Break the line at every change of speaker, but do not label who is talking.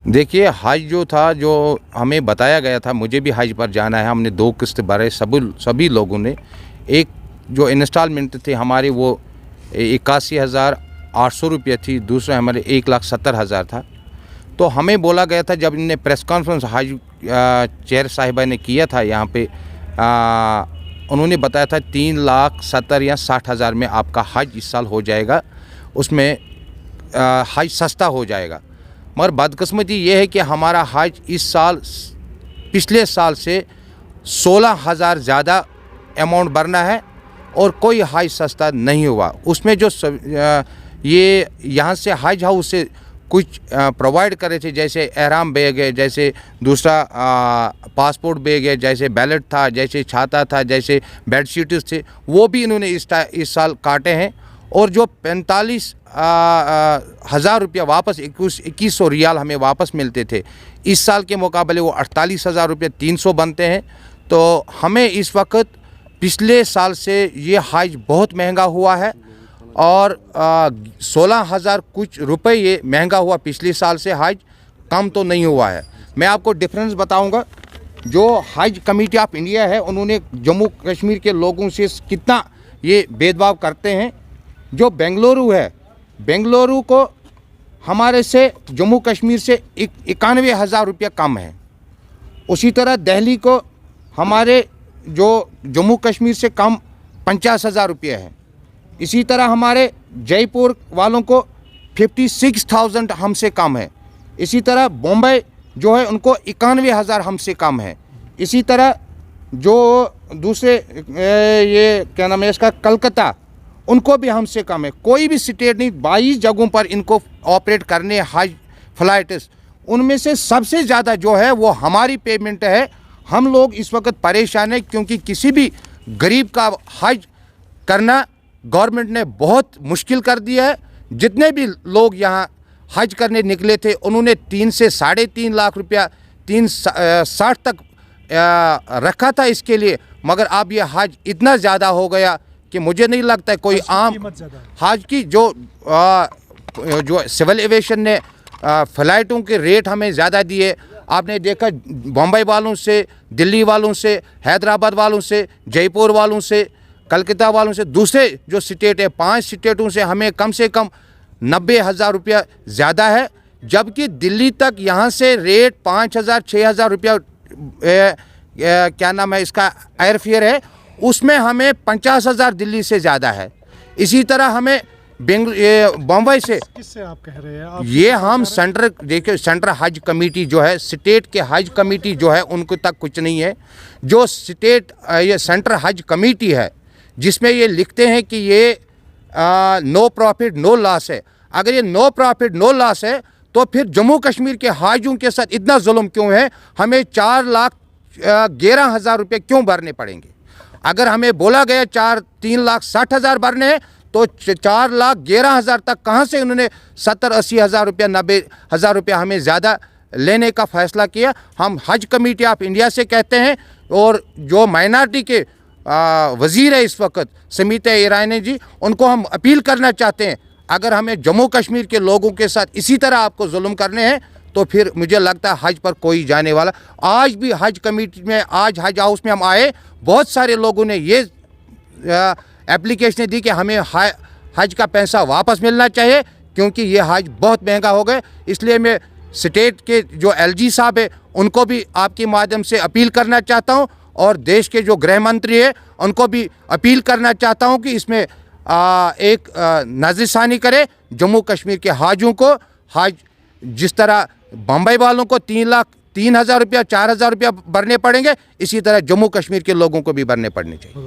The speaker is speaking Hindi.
देखिए, हज जो था, जो हमें बताया गया था, मुझे भी हज पर जाना है। हमने 2 किस्त भरे, सभी लोगों ने। एक जो इंस्टॉलमेंट थे हमारे वो 81,800 रुपये थी, दूसरा हमारे 1,70,000 था। तो हमें बोला गया था, जब इन्होंने प्रेस कॉन्फ्रेंस हज चेयर साहिबा ने किया था यहाँ पे, उन्होंने बताया था 3,70,000 या 60,000 में आपका हज इस साल हो जाएगा, उसमें हज सस्ता हो जाएगा। मगर बदकिस्मती ये है कि हमारा हज इस साल पिछले साल से 16,000 ज़्यादा अमाउंट भरना है और कोई हज सस्ता नहीं हुआ। उसमें जो ये यहाँ से हज हाउस से कुछ प्रोवाइड करे थे, जैसे एहराम बैग है, जैसे दूसरा पासपोर्ट बैग है, जैसे बैलेट था, जैसे छाता था, जैसे बेडशीट्स थे, वो भी इन्होंने इस साल काटे हैं। और जो 45,000 रुपया वापस 2100 रियाल हमें वापस मिलते थे, इस साल के मुकाबले वो 48,000 रुपये 300 बनते हैं। तो हमें इस वक्त पिछले साल से ये हज बहुत महंगा हुआ है और 16,000 कुछ रुपए ये महंगा हुआ पिछले साल से, हज कम तो नहीं हुआ है। मैं आपको डिफरेंस बताऊंगा। जो हज कमेटी ऑफ इंडिया है, उन्होंने जम्मू कश्मीर के लोगों से कितना ये भेदभाव करते हैं। जो बेंगलुरु है, बेंगलुरु को हमारे से जम्मू कश्मीर से 91,000 रुपया कम है। उसी तरह दिल्ली को हमारे जो जम्मू कश्मीर से कम 50,000 रुपया है। इसी तरह हमारे जयपुर वालों को 56,000 हमसे कम है। इसी तरह बॉम्बे जो है उनको 91,000 हमसे कम है। इसी तरह जो दूसरे ये क्या नाम है इसका, कलकत्ता, उनको भी हमसे कम है। कोई भी स्टेट नहीं, 22 जगहों पर इनको ऑपरेट करने हज फ्लाइट्स, उनमें से सबसे ज़्यादा जो है वो हमारी पेमेंट है। हम लोग इस वक्त परेशान हैं क्योंकि किसी भी गरीब का हज करना गवर्नमेंट ने बहुत मुश्किल कर दिया है। जितने भी लोग यहाँ हज करने निकले थे, उन्होंने 3 से 3.5 लाख रुपया 360 तक रखा था इसके लिए। मगर अब ये हज इतना ज़्यादा हो गया कि मुझे नहीं लगता है कोई आम हज की जो सिविल एविएशन ने फ़्लाइटों के रेट हमें ज़्यादा दिए। आपने देखा बम्बई वालों से, दिल्ली वालों से, हैदराबाद वालों से, जयपुर वालों से, कलकत्ता वालों से, दूसरे जो स्टेट है 5 स्टेटों से हमें कम से कम 90,000 रुपया ज़्यादा है। जबकि दिल्ली तक यहाँ से रेट 5,000 6,000 रुपया क्या नाम है इसका एयरफेयर है, उसमें हमें 50,000 दिल्ली से ज़्यादा है। इसी तरह हमें बम्बई से, किससे आप कह रहे हैं? ये हम सेंटर, देखिए सेंटर हज कमेटी जो है, स्टेट के हज कमेटी जो है उनको तक कुछ नहीं है। जो स्टेट ये सेंटर हज कमेटी है, जिसमें ये लिखते हैं कि ये नो प्रॉफिट नो लॉस है। अगर ये नो प्रॉफिट नो लॉस है तो फिर जम्मू कश्मीर के हाजियों के साथ इतना जुल्म क्यों है? हमें 4,11,000 रुपये क्यों भरने पड़ेंगे? अगर हमें बोला गया 3,60,000 भरने हैं तो 4,11,000 तक कहाँ से उन्होंने 70-80,000 रुपया 90,000 रुपया हमें ज़्यादा लेने का फ़ैसला किया? हम हज कमेटी ऑफ इंडिया से कहते हैं, और जो माइनॉरिटी के वज़ीर है इस वक्त समीता ईरानी जी, उनको हम अपील करना चाहते हैं, अगर हमें जम्मू कश्मीर के लोगों के साथ इसी तरह आपको जुल्म करने हैं तो फिर मुझे लगता है हज पर कोई जाने वाला। आज भी हज कमेटी में, आज हज हाउस में हम आए, बहुत सारे लोगों ने ये एप्लीकेशन दी कि हमें हज का पैसा वापस मिलना चाहिए क्योंकि ये हज बहुत महंगा हो गए। इसलिए मैं स्टेट के जो LG साहब है उनको भी आपके माध्यम से अपील करना चाहता हूँ, और देश के जो गृह मंत्री है उनको भी अपील करना चाहता हूँ कि इसमें एक नज़रसानी करे जम्मू कश्मीर के हाजियों को। हज जिस तरह बम्बई वालों को 3,03,000 रुपया 4,000 रुपया भरने पड़ेंगे, इसी तरह जम्मू कश्मीर के लोगों को भी भरने पड़ने चाहिए।